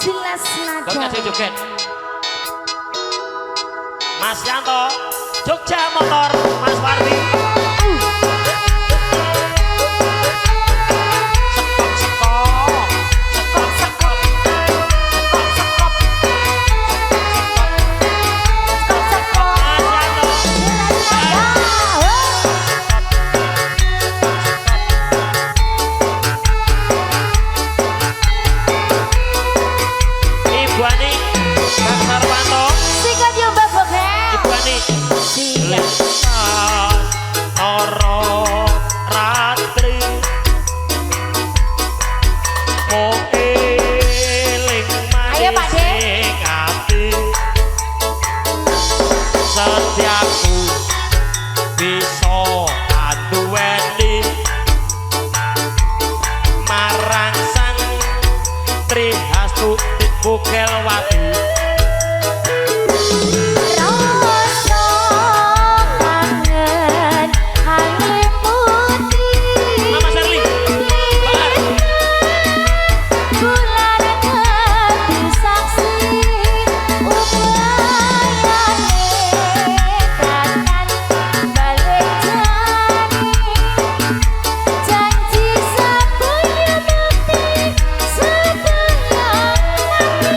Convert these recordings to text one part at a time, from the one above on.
jelas nada. Joget joget. Mas Yanto, Jogja Motor, Mas Wardi. Bukelwati rasa kangen halim putih Mama Sherly bulan hati saksi upayane takkan balik janji sepunya bukti sedang nanti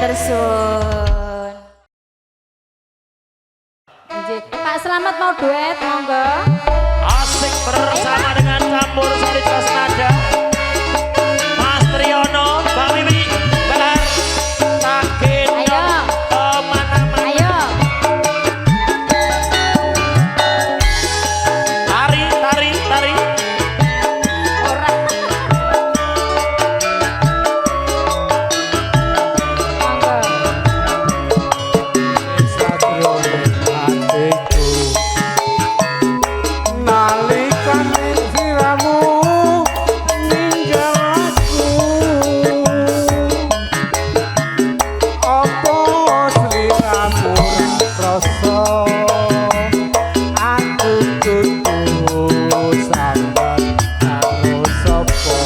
Matur suwun. Nggih, Pak Slamet mau duet monggo. Asik bersama dengan campur sari Kasnada. Mas Triyono, Mbak Wiwi, Bahar, Takin, Ayo. kemana-mana. Ayo. Tari, tari, tari. Ora. Monggo. Nalikane siramu ninjal aku, apa sliramu rasa aku kudu sambat karo sapa.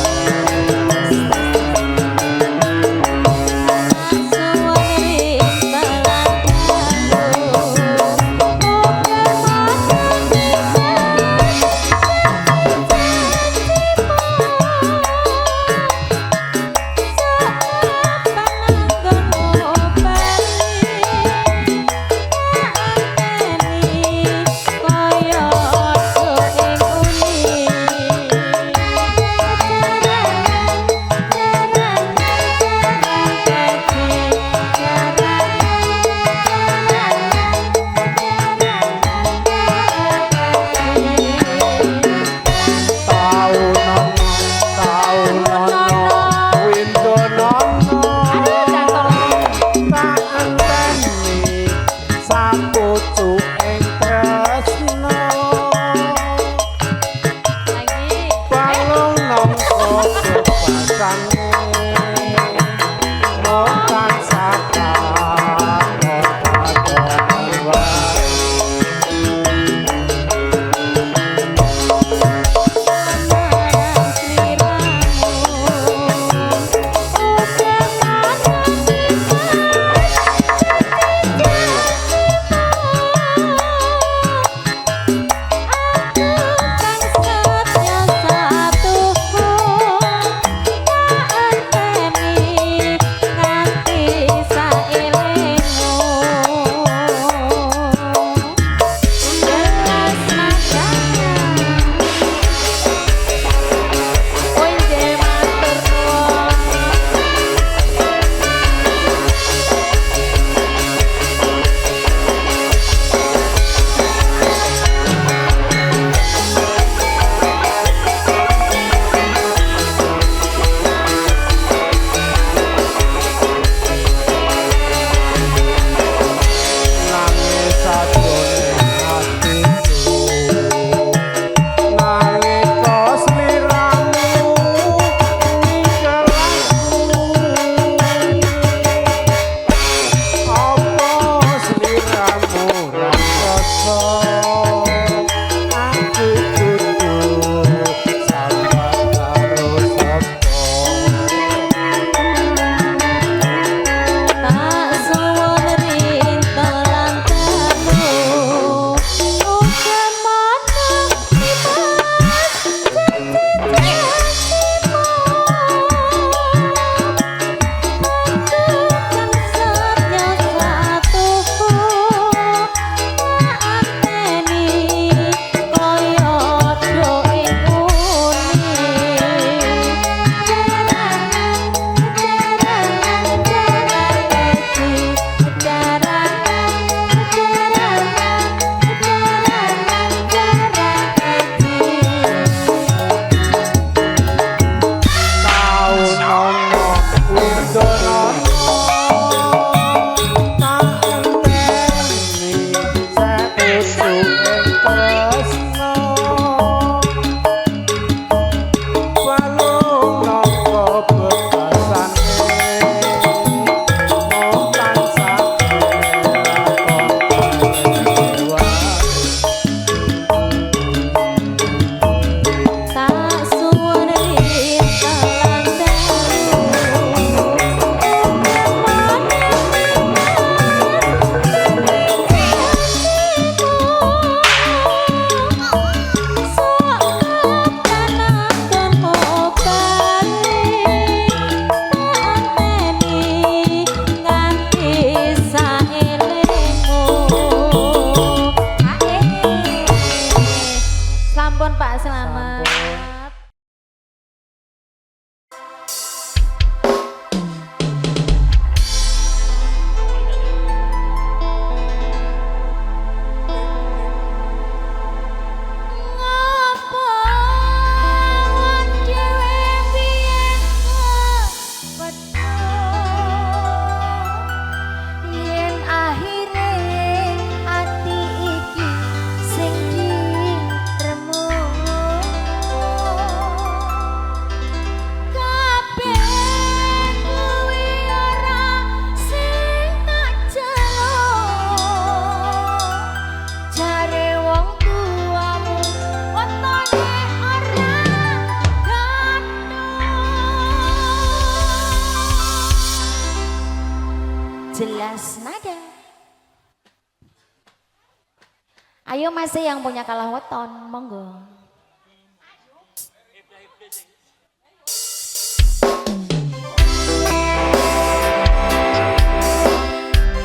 Ayo masih yang punya kalah weton, monggo.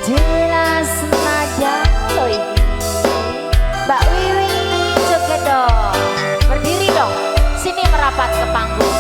Jelas saja lo ini. Mbak Wiwi joget dong. Berdiri dong. Sini merapat ke panggung.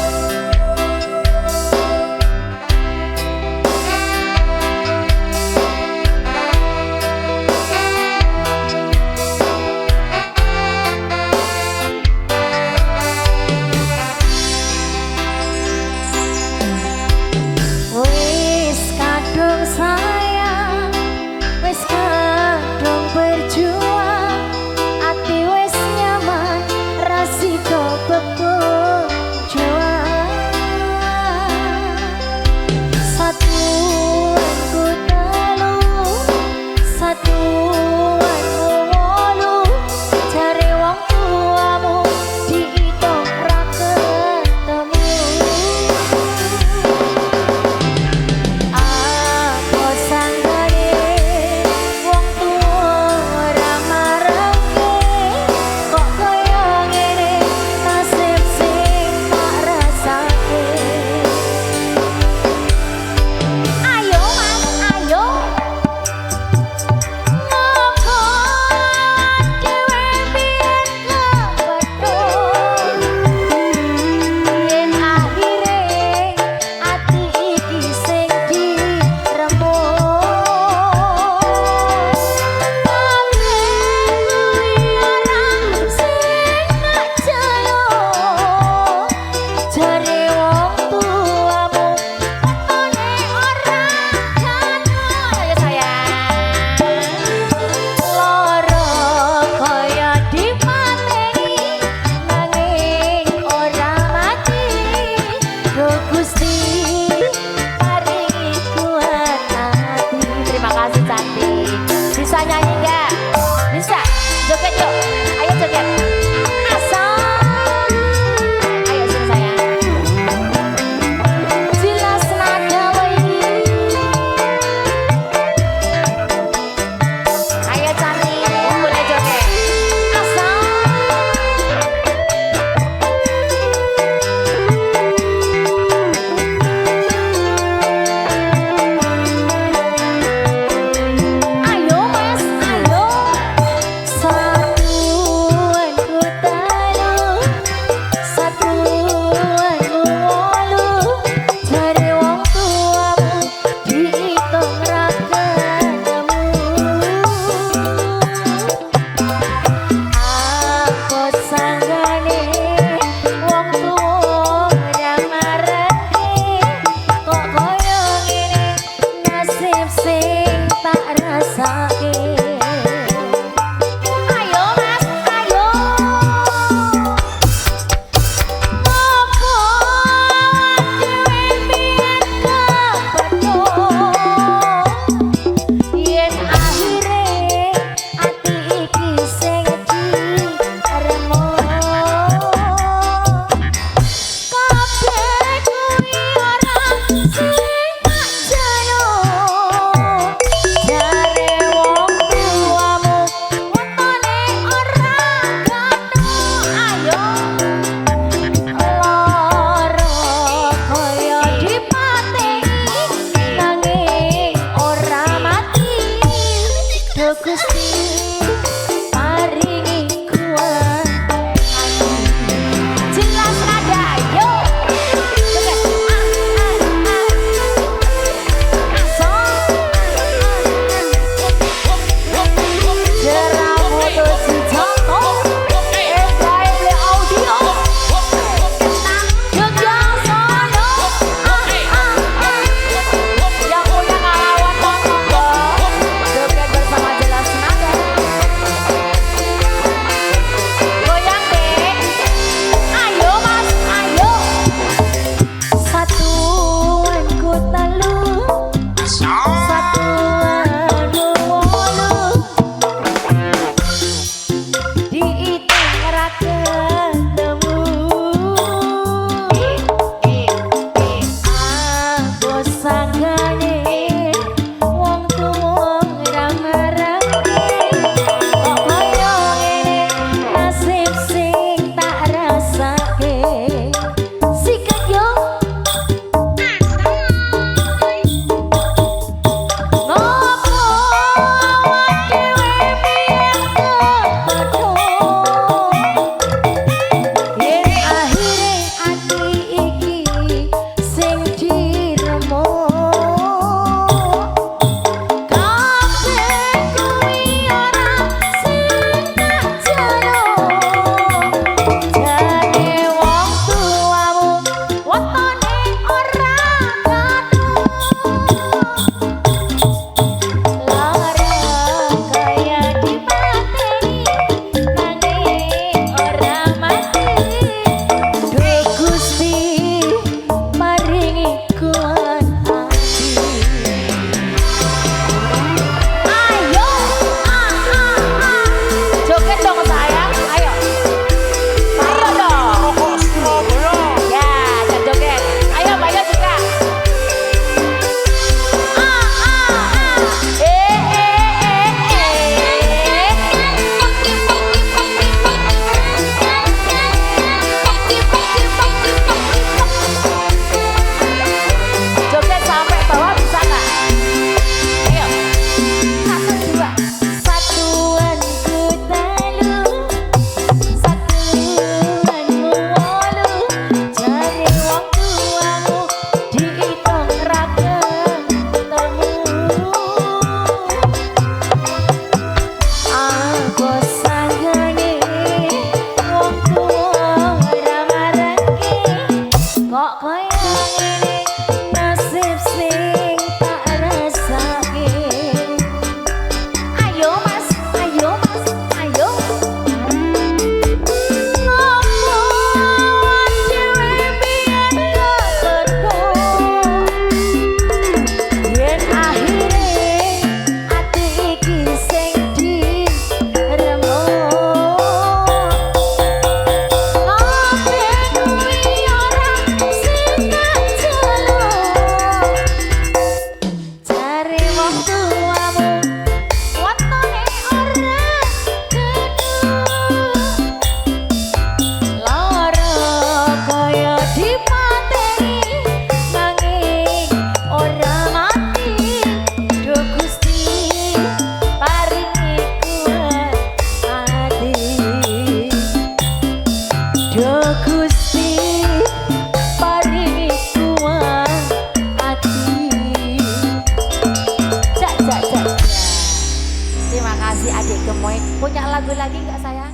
lagi enggak sayang?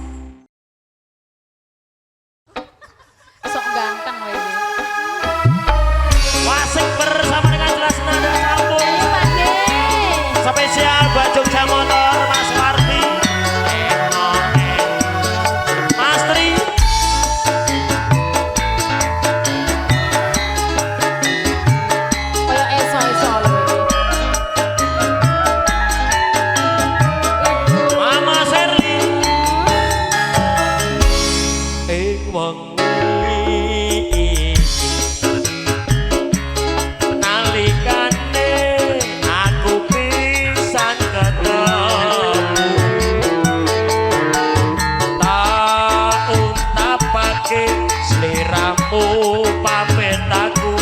Sok ganteng loh ini. Wasik bersama dengan jelas nada sambung. Spesial buat Jogja Motor Mas Warti. Mas Tri. Kayak eso-eso loh ini. Mama Serli. Wengi nalikane aku pisan ketemu tak untapake sliramu pamit aku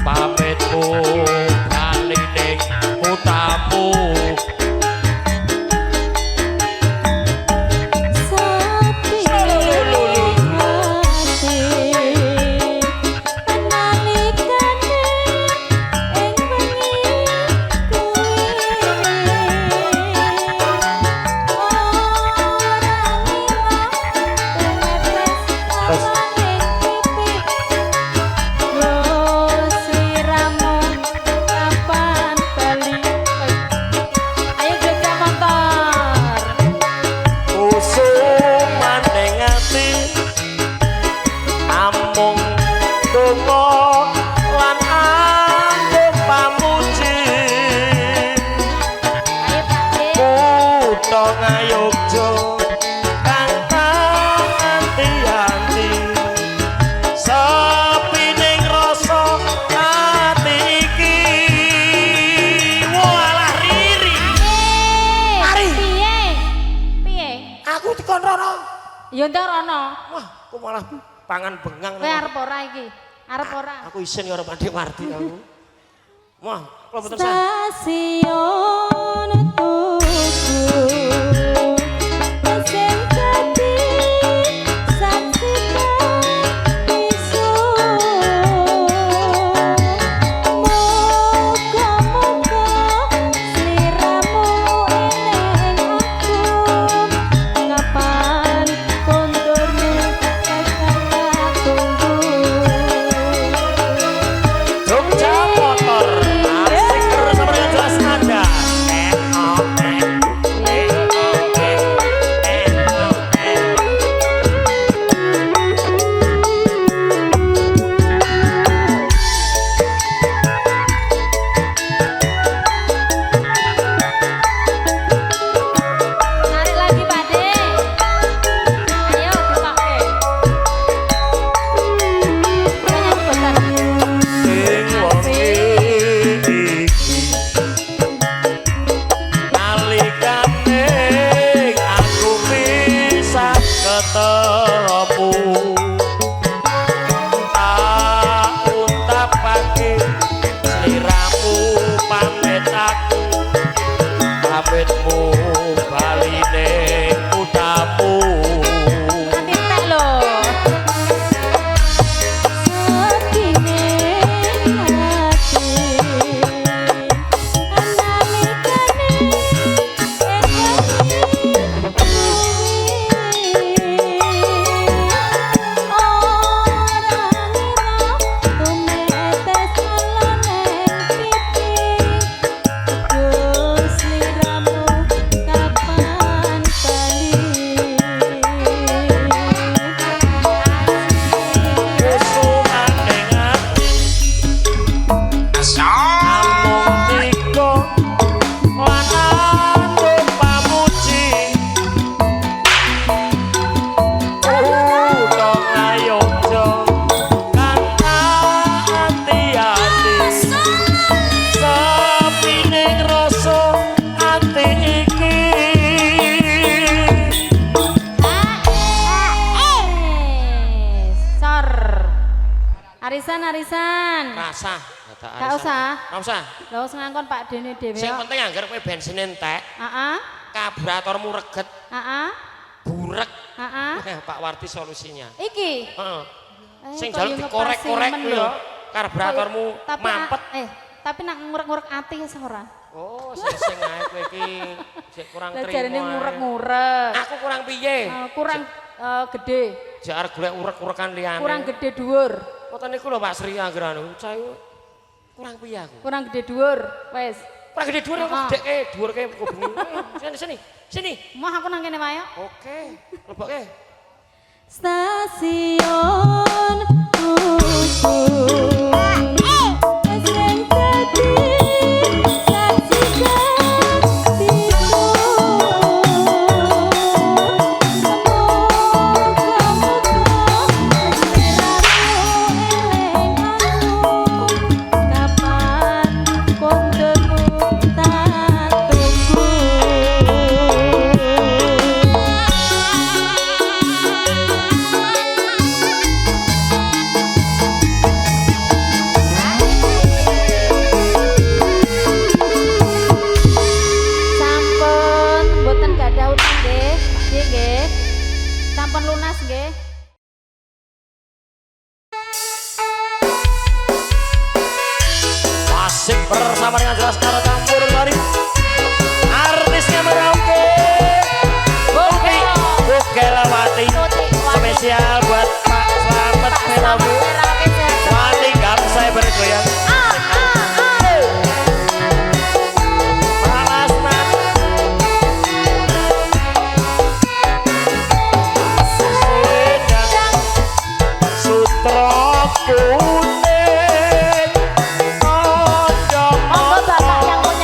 pamitmu bali ning utamu Ngayogjo kang anti-anti sepi ning rasa ati iki walah riri Ari piye? Piye? aku dikon rono Ya ndang rono. wah aku malah pangan bengang Kowe arep ora iki? Arep ora? aku isin karo Pak Marti aku wah kula mboten sah Stasiun tuku mesin jadi saksikan isu moga-moga sliramu eling aku kapan kondormu kakak tunggu Jogja Motor asik bersama dengan jelas nada Tarik lagi Pak De. Ayo dipakai. Banyak bener. sing wengi iki nalikane aku bisa ketemu tak untapake sliramu pamit aku pamitmu bali ning utamu Nanti tak loh. Segini hati analikane Arisan. Rasa. Gak usah. Gak usah. Lah usah ngangkon Pak Dene dhewe. Sing penting anggar kowe bensin entek, Heeh. karburatormu reget, Heeh. burek. Heeh. Pak Warti solusinya. Iki. Heeh. Eh, Sing kok jaluk yo dikorek-korek ngepasi kuwi men lho. lho. Karburatormu Tapi mampet. tapi nak ngurek-ngurek ati ya ora? Oh, sing ae kowe iki sik kurang Lah trimo. jarene ae. ngurek-ngurek. Aku kurang piye? Kurang gede. Jek arep golek urek-urekan liyane. Kurang gede dhuwur. Ngoten niku lho Pak Sri anggeran cah kurang piye aku? Kurang gede dhuwur. Wes. Kurang gede dhuwur aku gedeke, dhuwurke kok bengi. Sini. Sini. Mau aku nang kene wae. Oke, lebokke. Stasiun Usul sing dadi saksikan pitu kapan kontemu tak tunggu. Sampun mboten gadah utang nggih. Nggih. Sampun lunas nggih. Asik bersama dengan jelas karo campur mari. Artisnya merauke. Buke Lawati. Spesial buat Pak Slamet Melabu. Wati gak saya bergoyang. Palasman. Sedang Sutro kuning. Monggo Bapak yang punya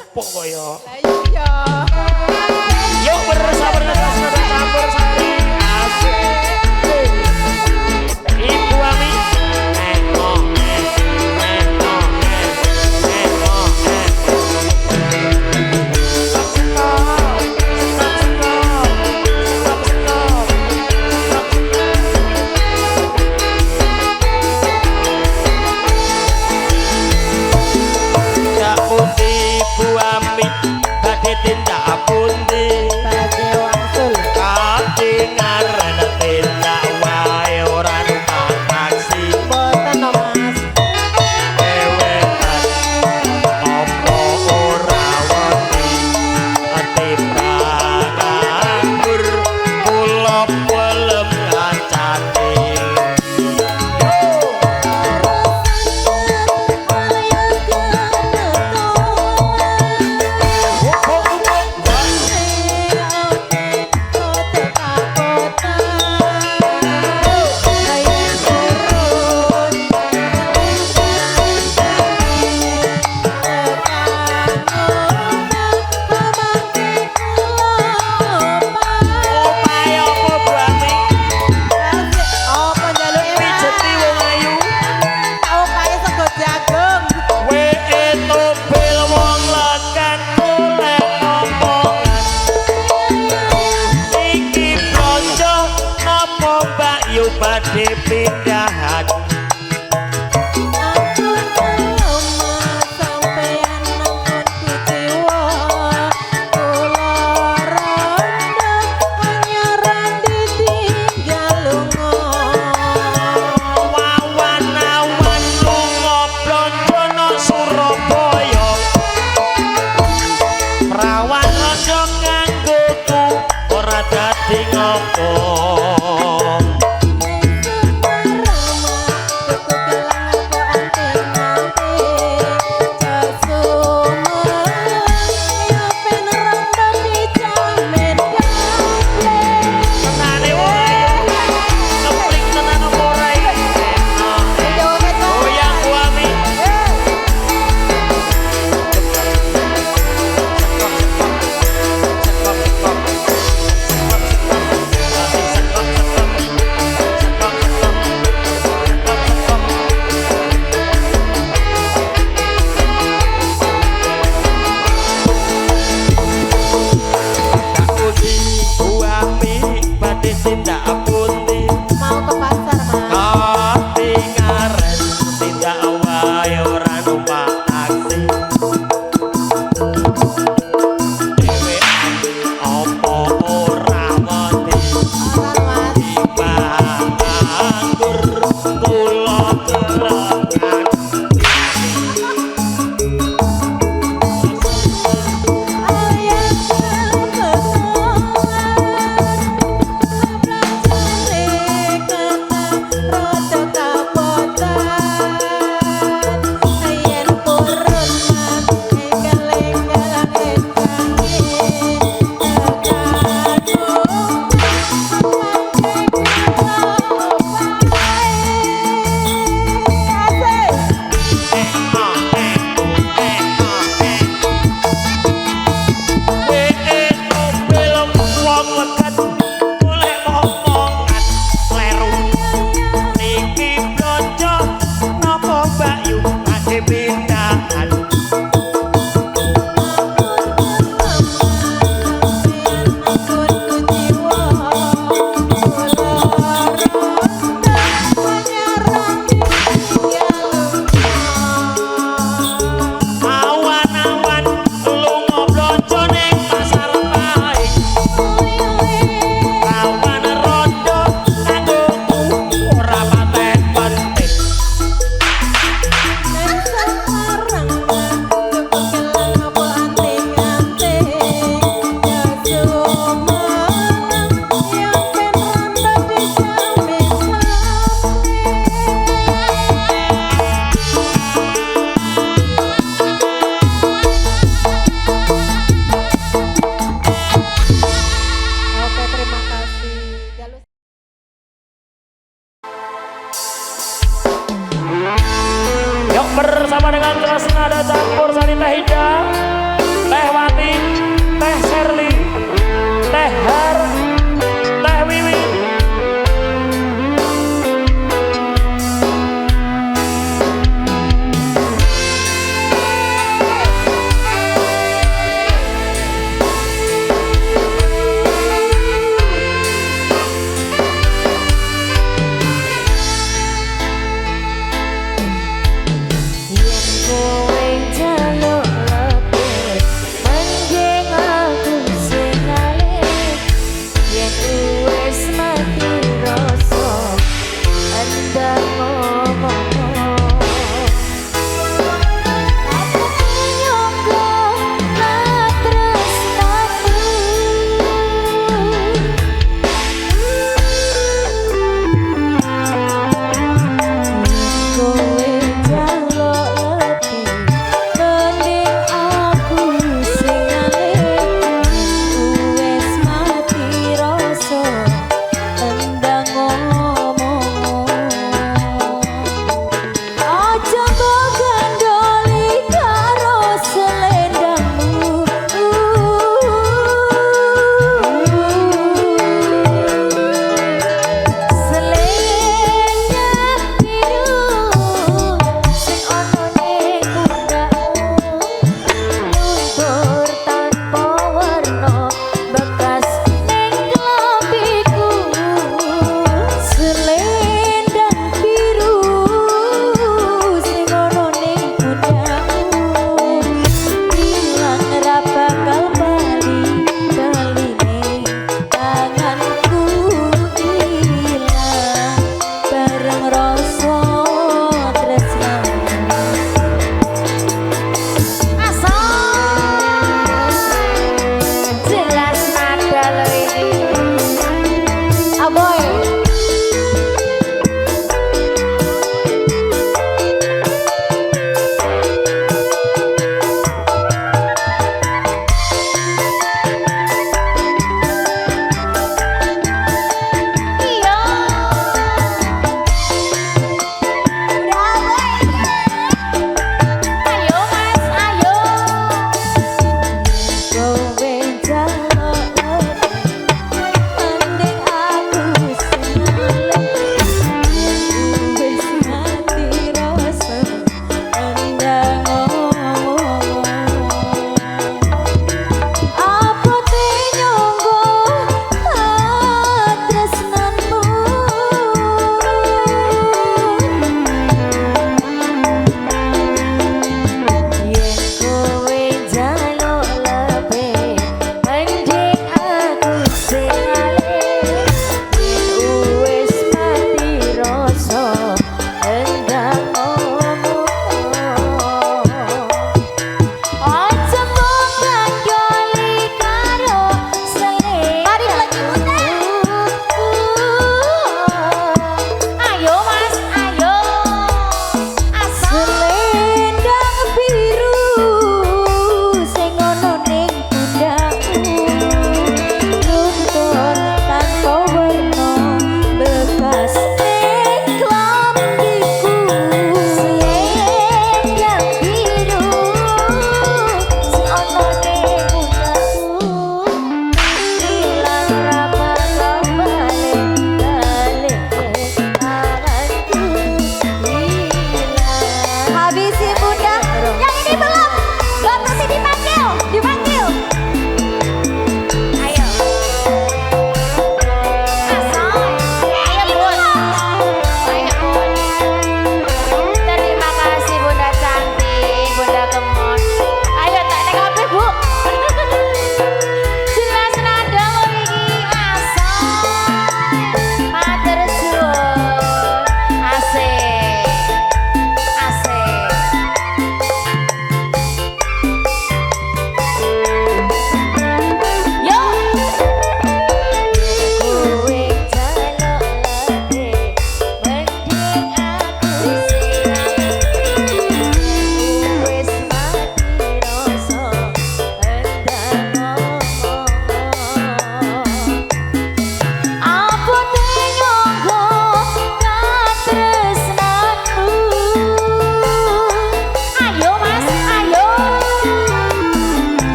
opo kaya. Iya. Yuk bersama-sama campur sari asik. Ibu Ami. Cak Putih Ibu Ami badhe tindak pundi? Badhe wangsul. Katingaran tindak wae ora numpak taksi. Mboten no Mas. Dewekan apa ora wedi timbang nganggur kula pelem kancane. Opae apa Bu Ami? Pijeti wong ayu. Wee tobel wong leken golek omongan. Iki blonjo napa Mbak Yu badhe pindahan? Wawan-awan lunga blonjo nang Surabaya. Prawan rondo nganggoku ora dadi ngopo.